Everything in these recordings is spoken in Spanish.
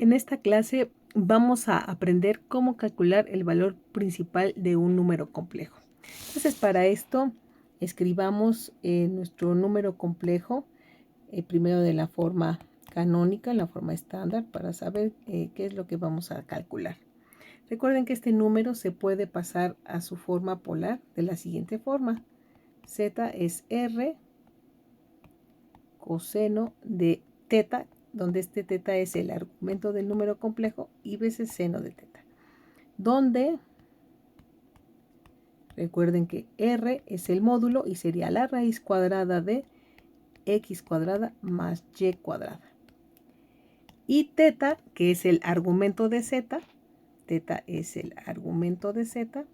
En esta clase vamos a aprender cómo calcular el valor principal de un número complejo. Entonces, para esto, escribamos nuestro número complejo, primero de la forma canónica, en la forma estándar, para saber qué es lo que vamos a calcular. Recuerden que este número se puede pasar a su forma polar de la siguiente forma. Z es R coseno de teta, donde este teta es el argumento del número complejo, y veces seno de teta, donde recuerden que R es el módulo y sería la raíz cuadrada de x cuadrada más y cuadrada. Y teta, que es el argumento de z, teta es el argumento de z,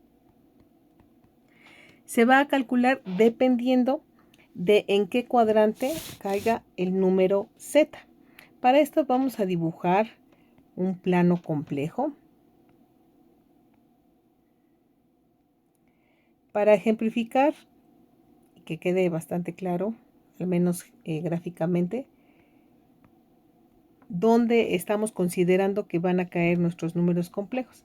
se va a calcular dependiendo de en qué cuadrante caiga el número z. Para esto vamos a dibujar un plano complejo. Para ejemplificar y que quede bastante claro, al menos gráficamente, dónde estamos considerando que van a caer nuestros números complejos.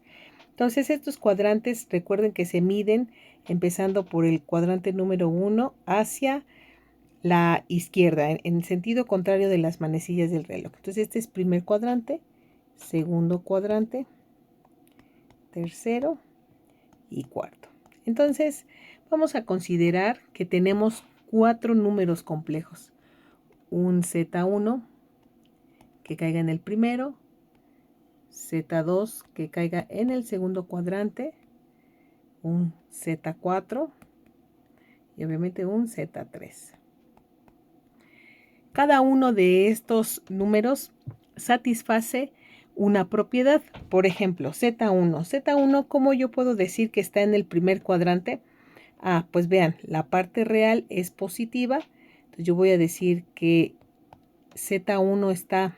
Entonces, estos cuadrantes, recuerden que se miden empezando por el cuadrante número 1 hacia la izquierda, en el sentido contrario de las manecillas del reloj. Entonces, este es primer cuadrante, segundo cuadrante, tercero y cuarto. Entonces, vamos a considerar que tenemos 4 números complejos. Un Z1 que caiga en el primero, Z2 que caiga en el segundo cuadrante, un Z4 y obviamente un Z3. Cada uno de estos números satisface una propiedad. Por ejemplo, Z1. Z1, ¿cómo yo puedo decir que está en el primer cuadrante? Pues vean, la parte real es positiva. Entonces yo voy a decir que Z1 está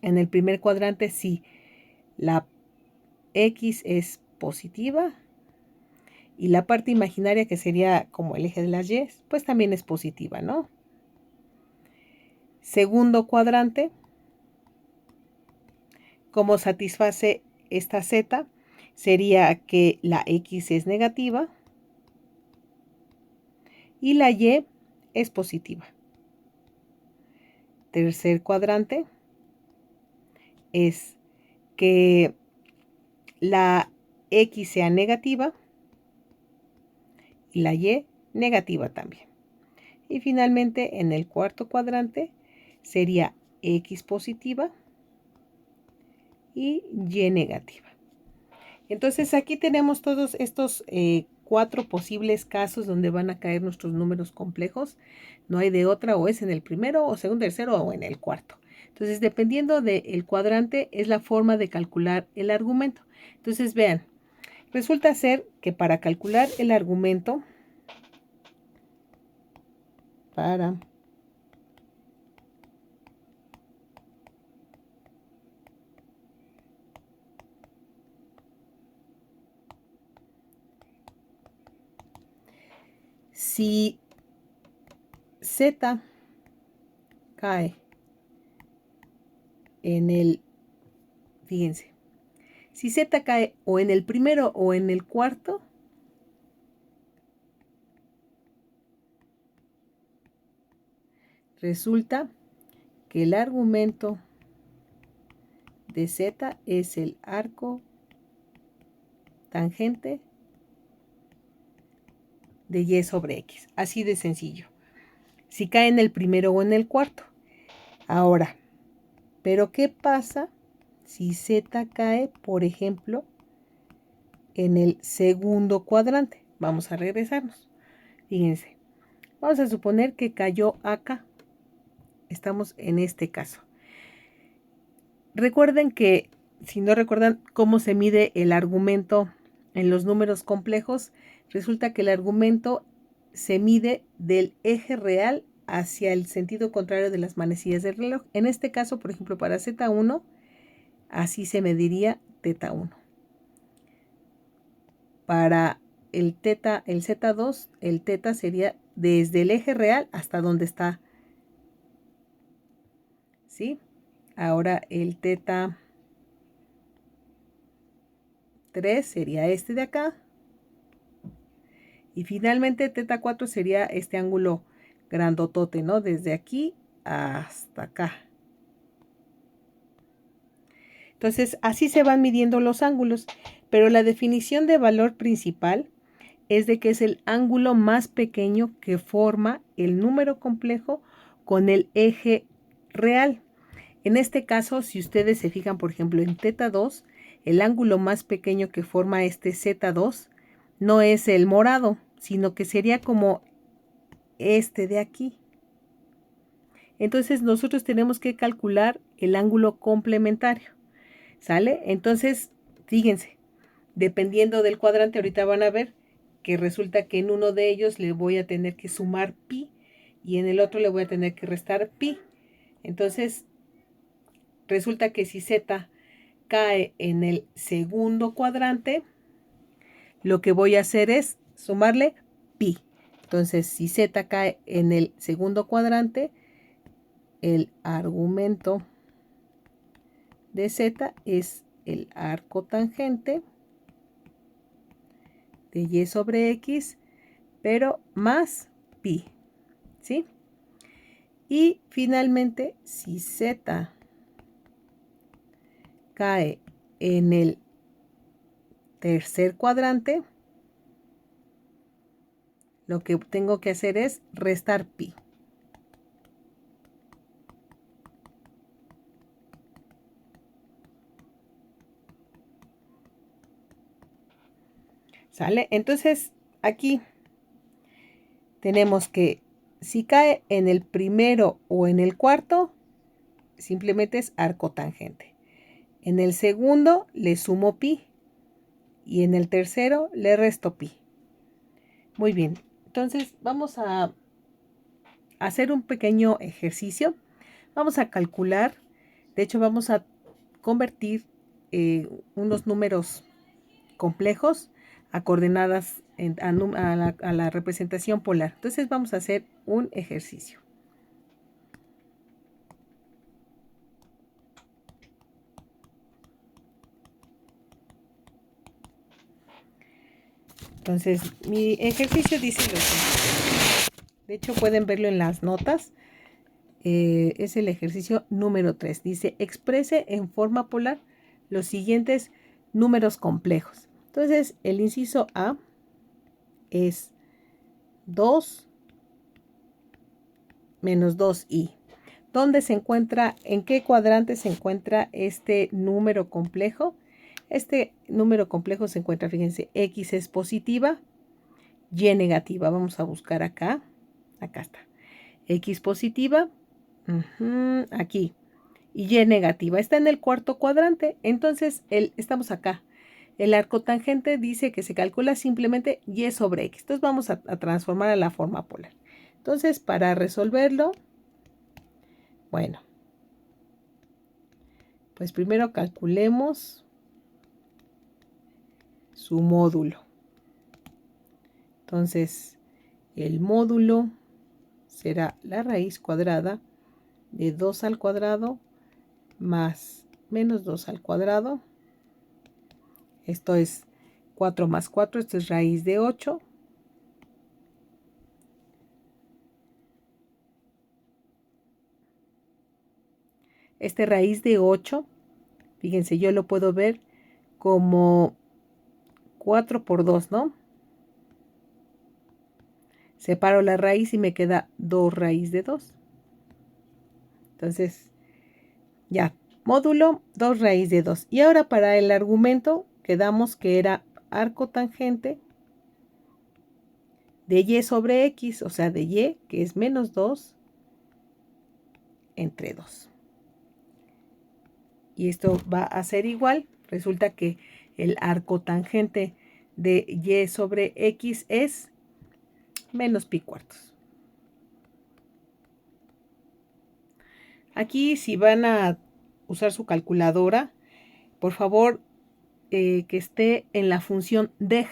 en el primer cuadrante si la X es positiva y la parte imaginaria, que sería como el eje de las Y, pues también es positiva, ¿no? Segundo cuadrante, ¿cómo satisface esta Z? Sería que la X es negativa y la Y es positiva. Tercer cuadrante es que la X sea negativa y la Y negativa también. Y finalmente, en el cuarto cuadrante sería X positiva y Y negativa. Entonces aquí tenemos todos estos 4 posibles casos donde van a caer nuestros números complejos. No hay de otra, o es en el primero, o segundo, tercero, o en el cuarto. Entonces, dependiendo del cuadrante, es la forma de calcular el argumento. Entonces, vean, resulta ser que para calcular el argumento, si Z cae en el, fíjense, si Z cae o en el primero o en el cuarto, resulta que el argumento de Z es el arco tangente de Y sobre X. Así de sencillo. Si cae en el primero o en el cuarto. Ahora, ¿pero qué pasa si Z cae, por ejemplo, en el segundo cuadrante? Vamos a regresarnos. Fíjense, vamos a suponer que cayó acá. Estamos en este caso. Recuerden que, si no recuerdan cómo se mide el argumento en los números complejos, resulta que el argumento se mide del eje real hacia el sentido contrario de las manecillas del reloj. En este caso, por ejemplo, para Z1, así se mediría θ1. Para el Z2, el θ sería desde el eje real hasta donde está, ¿sí? Ahora el teta 3 sería este de acá. Y finalmente teta 4 sería este ángulo grandotote, ¿no? Desde aquí hasta acá. Entonces, así se van midiendo los ángulos. Pero la definición de valor principal es de que es el ángulo más pequeño que forma el número complejo con el eje real. En este caso, si ustedes se fijan, por ejemplo, en teta 2, el ángulo más pequeño que forma este Z2 no es el morado, sino que sería como este de aquí. Entonces, nosotros tenemos que calcular el ángulo complementario, ¿sale? Entonces, fíjense, dependiendo del cuadrante, ahorita van a ver que resulta que en uno de ellos le voy a tener que sumar pi y en el otro le voy a tener que restar pi. Entonces, resulta que si z cae en el segundo cuadrante, lo que voy a hacer es sumarle pi. Entonces, si z cae en el segundo cuadrante, el argumento de z es el arco tangente de y sobre x, pero más pi, ¿sí? Y finalmente, si z cae en el tercer cuadrante, lo que tengo que hacer es restar pi. ¿Sale? Entonces, aquí tenemos que si cae en el primero o en el cuarto, simplemente es arco tangente. En el segundo le sumo pi y en el tercero le resto pi. Muy bien, entonces vamos a hacer un pequeño ejercicio. Vamos a calcular, de hecho vamos a convertir unos números complejos a coordenadas a la representación polar. Entonces vamos a hacer un ejercicio. Entonces mi ejercicio dice lo siguiente. De hecho pueden verlo en las notas. Es el ejercicio número 3. Dice, exprese en forma polar los siguientes números complejos. Entonces, el inciso A es 2 menos 2i. ¿Dónde se encuentra, en qué cuadrante se encuentra este número complejo? Este número complejo se encuentra, fíjense, x es positiva, y negativa. Vamos a buscar acá. Acá está. X positiva, aquí. Y y negativa. Está en el cuarto cuadrante. Entonces, estamos acá. El arco tangente dice que se calcula simplemente y sobre x. Entonces vamos a transformar a la forma polar. Entonces, para resolverlo, bueno, pues primero calculemos su módulo. Entonces, el módulo será la raíz cuadrada de 2 al cuadrado más menos 2 al cuadrado. Esto es 4 más 4, esto es raíz de 8. Este raíz de 8, fíjense, yo lo puedo ver como 4 por 2, ¿no? Separo la raíz y me queda 2 raíz de 2. Entonces, ya, módulo 2 raíz de 2. Y ahora para el argumento quedamos que era arco tangente de y sobre x, o sea, de y, que es menos 2 entre 2. Y esto va a ser igual. Resulta que el arco tangente de y sobre x es menos pi cuartos. Aquí, si van a usar su calculadora, por favor, que esté en la función deg,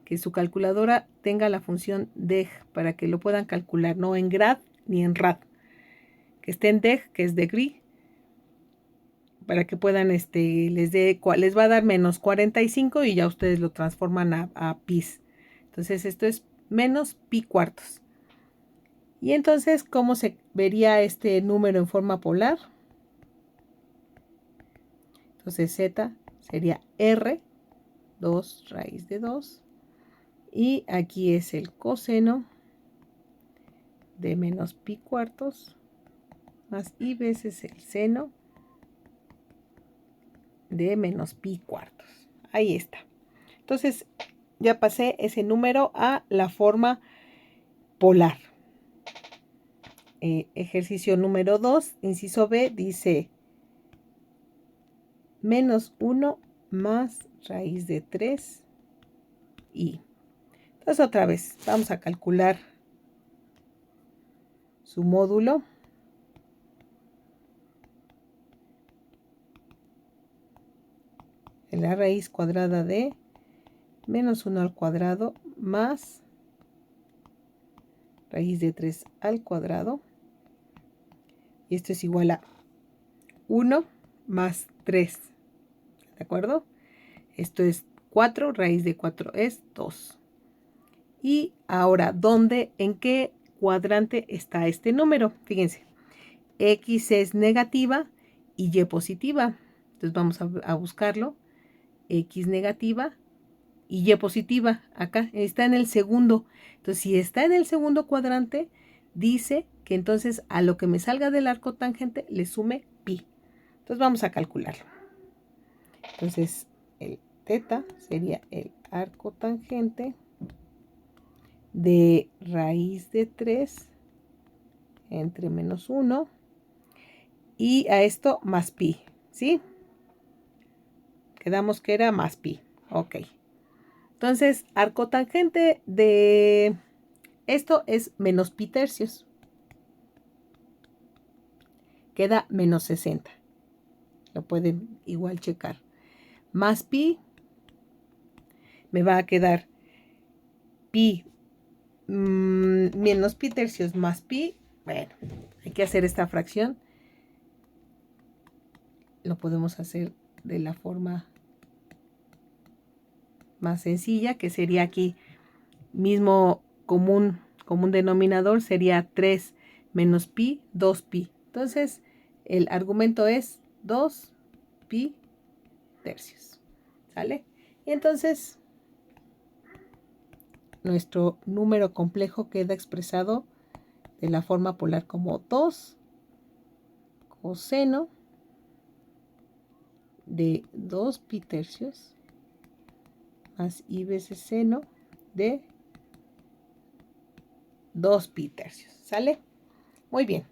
que su calculadora tenga la función deg para que lo puedan calcular, no en grad ni en rad, que esté en deg, que es degree, para que puedan, les va a dar menos 45 y ya ustedes lo transforman a pis. Entonces esto es menos pi cuartos. Y entonces, ¿cómo se vería este número en forma polar? Entonces z sería r, 2 raíz de 2. Y aquí es el coseno de menos pi cuartos más i veces el seno de menos pi cuartos. Ahí está. Entonces ya pasé ese número a la forma polar. Ejercicio número 2, inciso B, dice menos 1 más raíz de 3 i. Entonces otra vez vamos a calcular su módulo. En la raíz cuadrada de menos 1 al cuadrado más raíz de 3 al cuadrado. Y esto es igual a 1 más 3. ¿De acuerdo? Esto es 4, raíz de 4 es 2. Y ahora, en qué cuadrante está este número? Fíjense, X es negativa y Y positiva. Entonces vamos a buscarlo. X negativa y Y positiva. Acá está en el segundo. Entonces, si está en el segundo cuadrante, dice que entonces a lo que me salga del arco tangente le sume pi. Entonces vamos a calcularlo. Entonces, el teta sería el arco tangente de raíz de 3 entre menos 1 y a esto más pi, ¿sí? Quedamos que era más pi, ok. Entonces, arco tangente de esto es menos pi tercios. Queda menos 60. Lo pueden igual checar. Más pi, me va a quedar pi menos pi tercios más pi. Bueno, hay que hacer esta fracción. Lo podemos hacer de la forma más sencilla, que sería aquí mismo común denominador, sería 3 menos pi, 2 pi. Entonces, el argumento es 2 pi tercios. ¿Sale? Y entonces, nuestro número complejo queda expresado de la forma polar como 2 coseno de 2 pi tercios más i veces seno de 2 pi tercios. ¿Sale? Muy bien.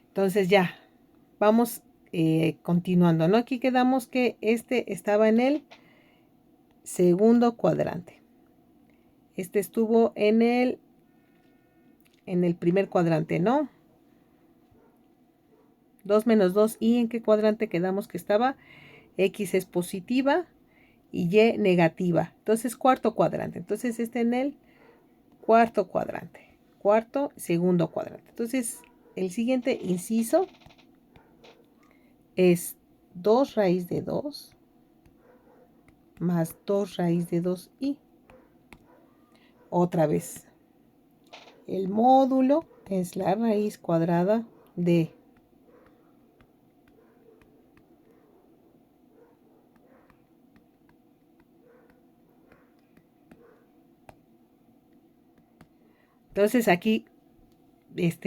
Entonces ya, vamos continuando, ¿no? Aquí quedamos que este estaba en el segundo cuadrante. Este estuvo en el primer cuadrante, ¿no? 2 menos 2, ¿y en qué cuadrante quedamos que estaba? X es positiva y Y negativa. Entonces, cuarto cuadrante. Entonces, este en el cuarto cuadrante. Segundo cuadrante. Entonces, el siguiente inciso es 2 raíz de 2 más 2 raíz de 2i. Otra vez, el módulo es la raíz cuadrada de entonces aquí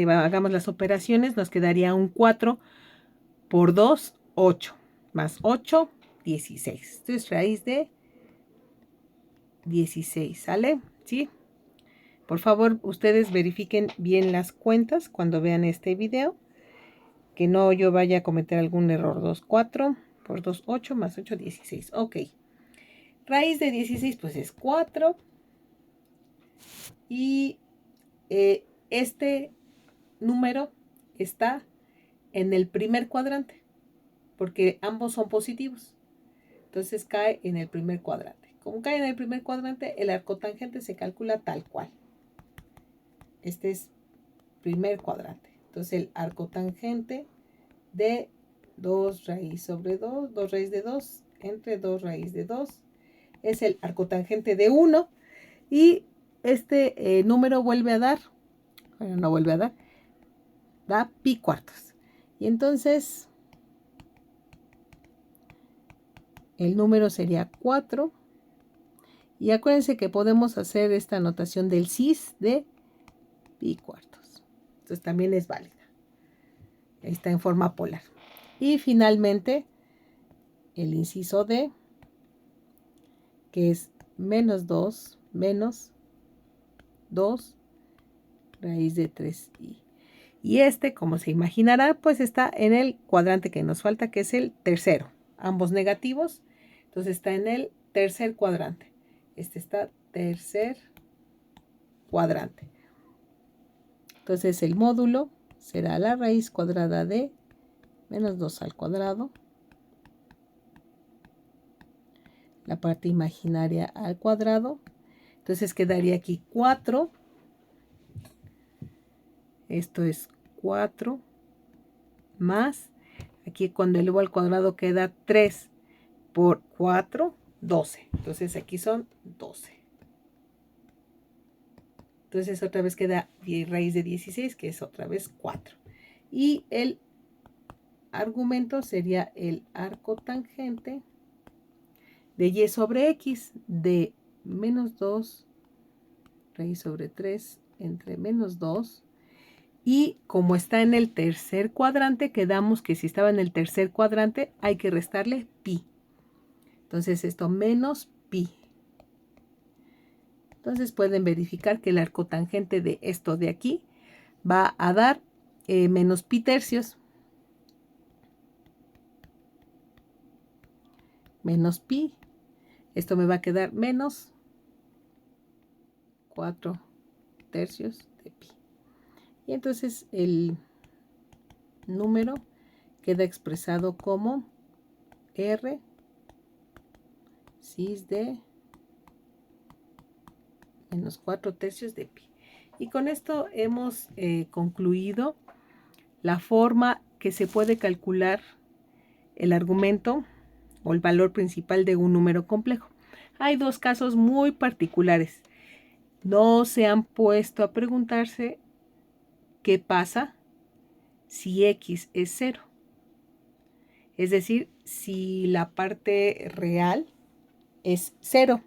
hagamos las operaciones, nos quedaría un 4 por 2, 8, más 8, 16. Entonces raíz de 16, ¿sale? ¿Sí? Por favor, ustedes verifiquen bien las cuentas cuando vean este video, que no yo vaya a cometer algún error. 2, 4 por 2, 8 más 8, 16. Ok. Raíz de 16 pues es 4 y este número está en el primer cuadrante porque ambos son positivos. Entonces cae en el primer cuadrante. Como cae en el primer cuadrante, el arco tangente se calcula tal cual. Este es primer cuadrante. Entonces el arco tangente de 2 raíz sobre 2, 2 raíz de 2, entre 2 raíz de 2. Es el arcotangente de 1. Y este número vuelve a dar, bueno, no vuelve a dar, da pi cuartos. Y entonces el número sería 4. Y acuérdense que podemos hacer esta notación del cis de pi cuartos. Entonces también es válida. Ahí está en forma polar. Y finalmente el inciso D, que es menos 2 menos 2 raíz de 3i. Y este, como se imaginará, pues está en el cuadrante que nos falta, que es el tercero. Ambos negativos. Entonces está en el tercer cuadrante. Este está tercer cuadrante. Entonces el módulo será la raíz cuadrada de menos 2 al cuadrado. La parte imaginaria al cuadrado. Entonces quedaría aquí 4. Esto es 4 más. Aquí cuando elevo al cuadrado queda 3 por 4, 12. Entonces aquí son 12. Entonces otra vez queda raíz de 16, que es otra vez 4. Y el argumento sería el arcotangente de y sobre x de menos 2 raíz sobre 3 entre menos 2. Y como está en el tercer cuadrante, quedamos que si estaba en el tercer cuadrante hay que restarle pi. Entonces esto menos pi. Entonces pueden verificar que el arcotangente de esto de aquí va a dar menos pi tercios. Menos pi. Esto me va a quedar menos 4 tercios de pi. Y entonces el número queda expresado como R cis de menos 4 tercios de pi. Y con esto hemos concluido la forma que se puede calcular el argumento o el valor principal de un número complejo. Hay dos casos muy particulares. No se han puesto a preguntarse qué pasa si x es 0. Es decir, si la parte real es 0.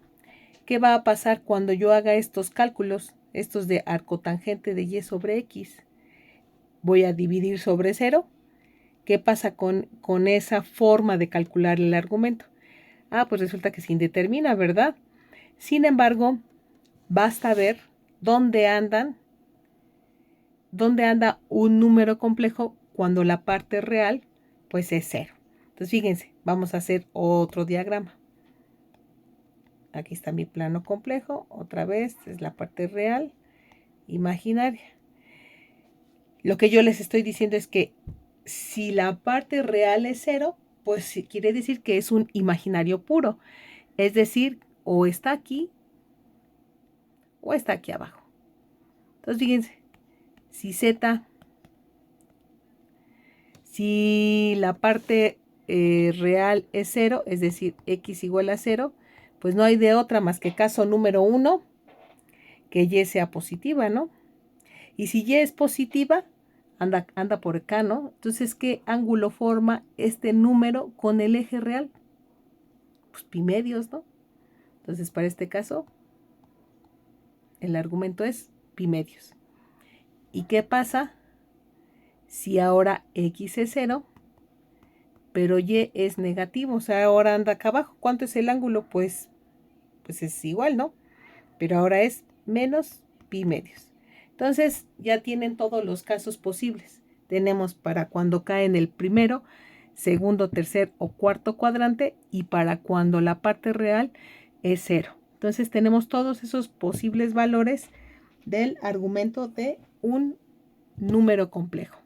¿Qué va a pasar cuando yo haga estos cálculos? Estos de arcotangente de y sobre x. Voy a dividir sobre 0. ¿Qué pasa con esa forma de calcular el argumento? Pues resulta que se indetermina, ¿verdad? Sin embargo, basta ver dónde anda un número complejo cuando la parte real pues es 0. Entonces fíjense, vamos a hacer otro diagrama. Aquí está mi plano complejo, otra vez es la parte real, imaginaria. Lo que yo les estoy diciendo es que si la parte real es 0, pues quiere decir que es un imaginario puro. Es decir, o está aquí o está aquí abajo. Entonces fíjense, si la parte real es 0, es decir, x igual a 0, pues no hay de otra más que caso número 1, que y sea positiva, ¿no? Y si y es positiva, anda por acá, ¿no? Entonces, ¿qué ángulo forma este número con el eje real? Pues pi medios, ¿no? Entonces, para este caso, el argumento es pi medios. ¿Y qué pasa si ahora x es 0, pero y es negativo? O sea, ahora anda acá abajo. ¿Cuánto es el ángulo? Pues es igual, ¿no? Pero ahora es menos pi medios. Entonces, ya tienen todos los casos posibles. Tenemos para cuando cae en el primero, segundo, tercer o cuarto cuadrante y para cuando la parte real es 0. Entonces tenemos todos esos posibles valores del argumento de un número complejo.